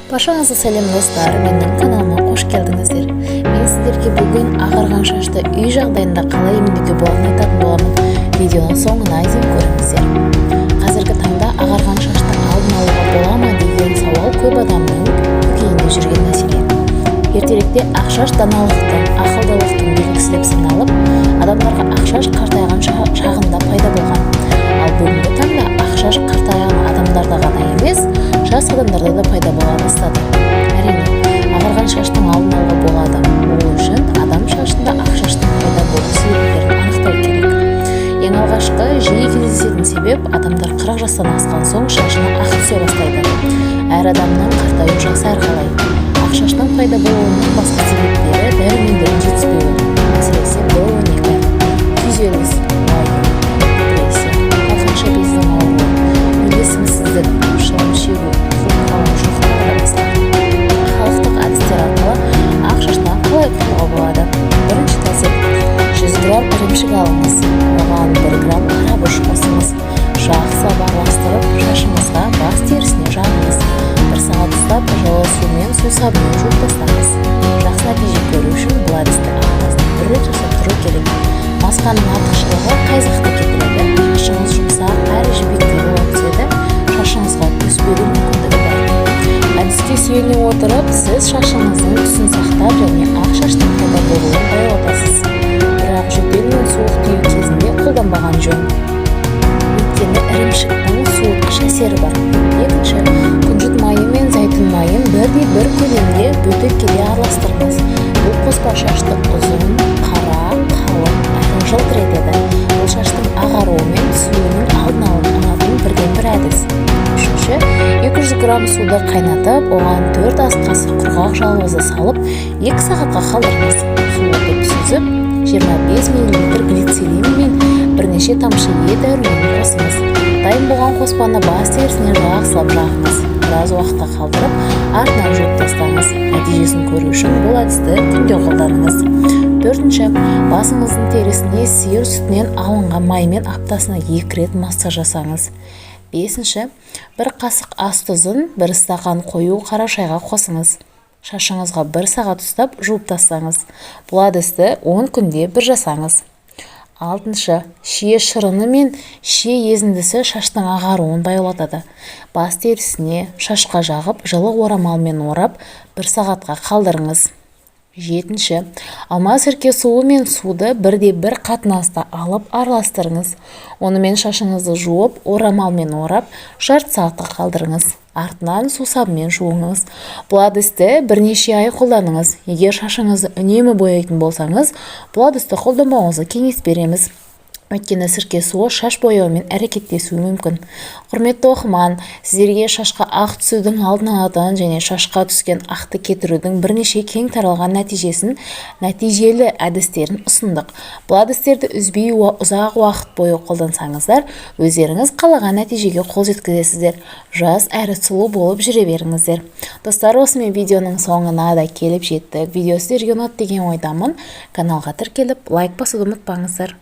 Баршаңызға сәлем достар, менің каналыма қош келдіңіздер. Мен сіздерге бүгін ағарған шашты үй жағдайында қалай емдеуге болатынын айтатын боламын. Видеоның соңына дейін көріңіздер. Қазіргі таңда ағарған шашты алдын алуға бола ма деген сауал көп адамның көкейінде жүрген мәселе. Ертеректе ақшаш даналықтың, ақылдылықтың белгісі деп саналып, адамдарға ақшаш қартайған шағында пайда болған. Ал бүгінгі таңда ақшаш қартайған адамдарда ғана емес, жас адамдарда да пайда бола бастады. Әрине, ағарған шаштың алдын алуға болады. Ол үшін адам шашында ақшаштың пайда болу себептерін анықтау керек. Ең алғашқы жиі кездесетін себеп адамдар 40 жастан асқан соң шашына ақ түсе бастайды. Әр адамның қартаю жасы әрқалай. Ақшаштың пайда болуының басқа себептері дәрумендердің жетіспеуі, әсіресе B12, күйзеліс, депрессия, қалқанша бездің ауруы, үйлесімсіздік, шылым шегу, жұқтыру басқа. Халықтық әдістер арқылы ақ шаштан қалай құтылуға болады? Бірінші тәсіл: 100 грамм ірімшік алыңыз, оған 1 грамм қарабұш қосыңыз. Жақсылап араластырып, шашыңызға бас терісіне жағыңыз. 1 сағат ұстап, жылы сумен сусабымен жуып тастаңыз. Жақсы нәтиже көру үшін бұл әдісті аптасына 1 рет жасап тұру керек. Масканың артықшылығы қайзақты кетіреді. Шашыңыз жұмсақ әрі жібектей бола түседі. Шашыңызға түс беру мүмкіндігі бар. Әдіске сүйене отырып, сіз шашыңыздың түсін сақтап және ақ шаштың пайда болуын баяулатасыз. Бірақ жөтел мен суық тию кезінде қолданбаған жөн. Өйткені ірімшіктің суытқыш әсері бар. Екінші, күнжіт майы мен зәйтүн майын бірдей-бір көлемде бөтелкеде араластырыңыз. Бұл қоспа шашты ұзын, қара, қалың әрі жылтыр етеді. Бұл шаштың ағаруы мен түсуінің алдын алатын бірден-бір әдіс. Үшінші, 200 грамм суды қайнатып, оған 4 ас қасық құрғақ жалғызды салып, 2 сағатқа қалдырыңыз. Суды сүзіп, 25 мл глицерин мен бірнеше тамшы ет дәруменін қосыңыз. Дайын болған қоспаны бас терісіне жақсылап жағыңыз. Біраз уақытта қалдырып, артынан жуып тастаңыз. Нәтижесін көру үшін бұл әдісті күнде қолданыңыз. Төртінші, басыңыздың терісіне сиыр сүтінен алынған маймен аптасына 2 рет массаж жасаңыз. Бесінші, 1 қасық ас тұзын 1 стақан қою қара шайға қосыңыз. Шашыңызға 1 сағат ұстап, жуып тастаңыз. Бұл әдісті 10 күнде бір жасаңыз. Алтыншы, шие шырыны мен шие езіндісі шаштың ағаруын баяулатады. Бас терісіне шашқа жағып, жылы орамалмен орап, 1 сағатқа қалдырыңыз. Жетінші, алма сірке суы мен суды бірде-бір қатынаста алып араластырыңыз. Онымен шашыңызды жуып, орамалмен орап, жарты сағатқа қалдырыңыз. Артынан сусабымен жуыңыз. Бұл әдісті бірнеше ай қолданыңыз. Егер шашыңызды үнемі бояйтын болсаңыз, бұл әдісті қолданбауыңызды кеңес береміз. Өйткені сірке суы шаш бояумен әрекеттесуі мүмкін. Құрметті оқырман, сіздерге шашқа ақ түсудің алдын алатын және шашқа түскен ақты кетірудің бірнеше кең таралған нәтижелі әдістерін ұсындық. Бұл әдістерді үзбей ұзақ уақыт бойы қолдансаңыздар, өздеріңіз қалаған нәтижеге қол жеткізесіздер. Жас әрі сұлу болып жүре беріңіздер. Достар, осымен видеоның соңына да келіп жеттік. Видео сіздерге ұнады деген ойдамын. Каналға тіркеліп, лайк басуды ұмытпаңыздар.